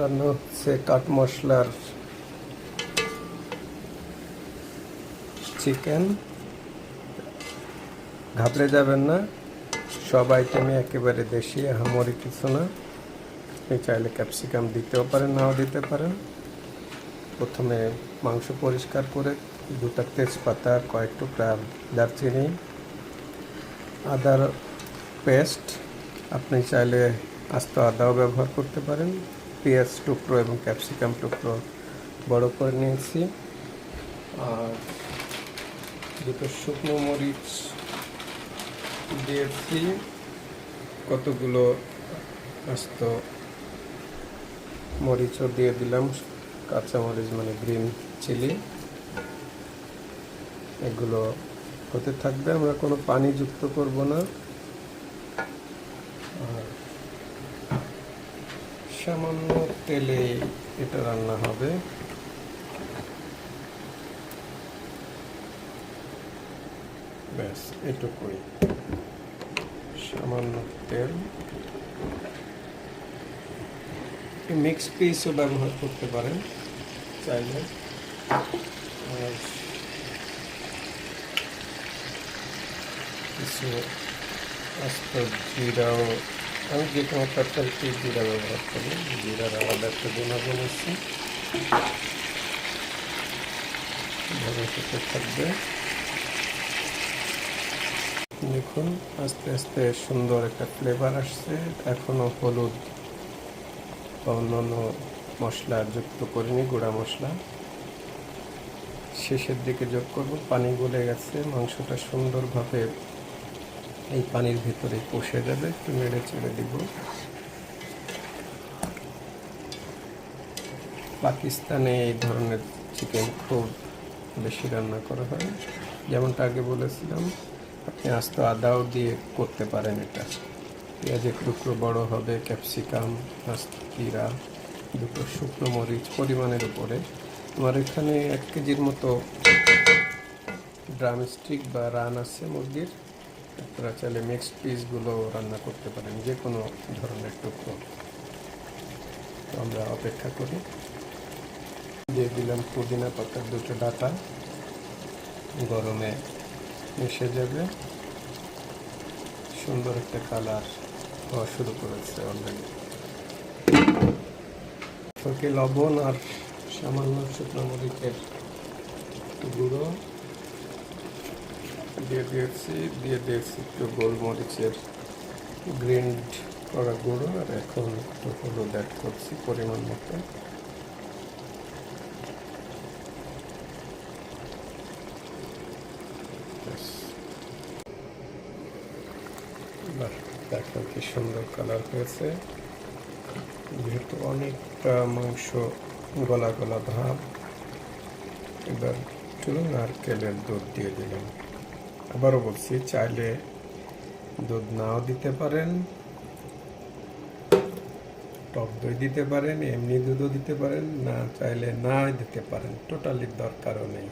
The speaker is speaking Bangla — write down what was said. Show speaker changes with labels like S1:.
S1: রান্না হচ্ছে কাঠ মশলার চিকেন। ঘাবড়ে যাবেন না, সব আইটেমই একেবারে দেশি, আহামরি কিছু না। আপনি চাইলে ক্যাপসিকাম দিতেও পারেন, নাও দিতে পারেন। প্রথমে মাংস পরিষ্কার করে দুটা তেজপাতা, কয়েক টুকরা দারচিনি, আদার পেস্ট, আপনি চাইলে আস্ত আদাও ব্যবহার করতে পারেন। পেঁয়াজ টুকরো এবং ক্যাপসিকাম টুকরো বড় করে নিয়েছি। আর দুটো শুকনো মরিচ দিয়েছি, কতগুলো আস্ত মরিচও দিয়ে দিলাম, কাঁচা মরিচ মানে গ্রিন চিলি। এগুলো হতে থাকবে, আমরা কোনো পানি যুক্ত করব না। আর সামান্য তেলে এটা রান্না হবে। ব্যাস এটুকুই, সামান্য তেল। মিক্স পিসও ব্যবহার করতে পারেন চাইলে। আর কিছু আস্ত জিরাও, আমি যে কোনো তরকারিতে জিরা ব্যবহার করি, জিরার আলাদা একটা গুণাগুণ আছে, ভালো খেতে থাকবে। দেখুন আস্তে আস্তে সুন্দর একটা ফ্লেভার আসছে। এখনও হলুদ বা অন্যান্য মশলা যুক্ত করিনি, গুঁড়া মশলা শেষের দিকে যোগ করব। পানি গলে গেছে, মাংসটা সুন্দরভাবে এই পানির ভিতরে কষে যাবে। একটু নেড়ে চেড়ে দিব। পাকিস্তানে এই ধরনের চিকেন খুব বেশি রান্না করা হয়। যেমনটা আগে বলেছিলাম, আপনি আস্ত আদাও দিয়ে করতে পারেন এটা। পেঁয়াজের টুকরো বড় হবে, ক্যাপসিকাম, আস্ত জিরা, দুটো শুকনো মরিচ পরিমাণের উপরে। আমার এখানে 1 কেজির মতো ড্রামস্টিক বা রান আছে মুরগির। আপনারা চাইলে মিক্সড পিসগুলো রান্না করতে পারেন, যে কোনো ধরনের টুকরো। তো আমরা অপেক্ষা করি। দিয়ে দিলাম পুদিনা পাতার 2টো ডাঁটা, গরমে মিশে যাবে। সুন্দর একটা কালার হওয়া শুরু করেছে অলরেডি। ওকে লবণ আর সামান্য শুকনো মরিচের গুঁড়ো দিয়ে দিয়েছি একটু গোলমরিচের গ্রিন্ড করা গুঁড়ো। আর এখন একটু হলুদ অ্যাড করছি পরিমাণ মতো। দেখো কি সুন্দর কালার হয়েছে। যেহেতু অনেকটা মাংস গলা গলা ভাব, এবার চলুন নারকেলের দুধ দিয়ে দিলাম। আবারও বলছি, চাইলে দুধ নাও দিতে পারেন, টক দই দিতে পারেন, এমনি দুধও দিতে পারেন, না চাইলে না দিতে পারেন, টোটালি দরকারও নেই।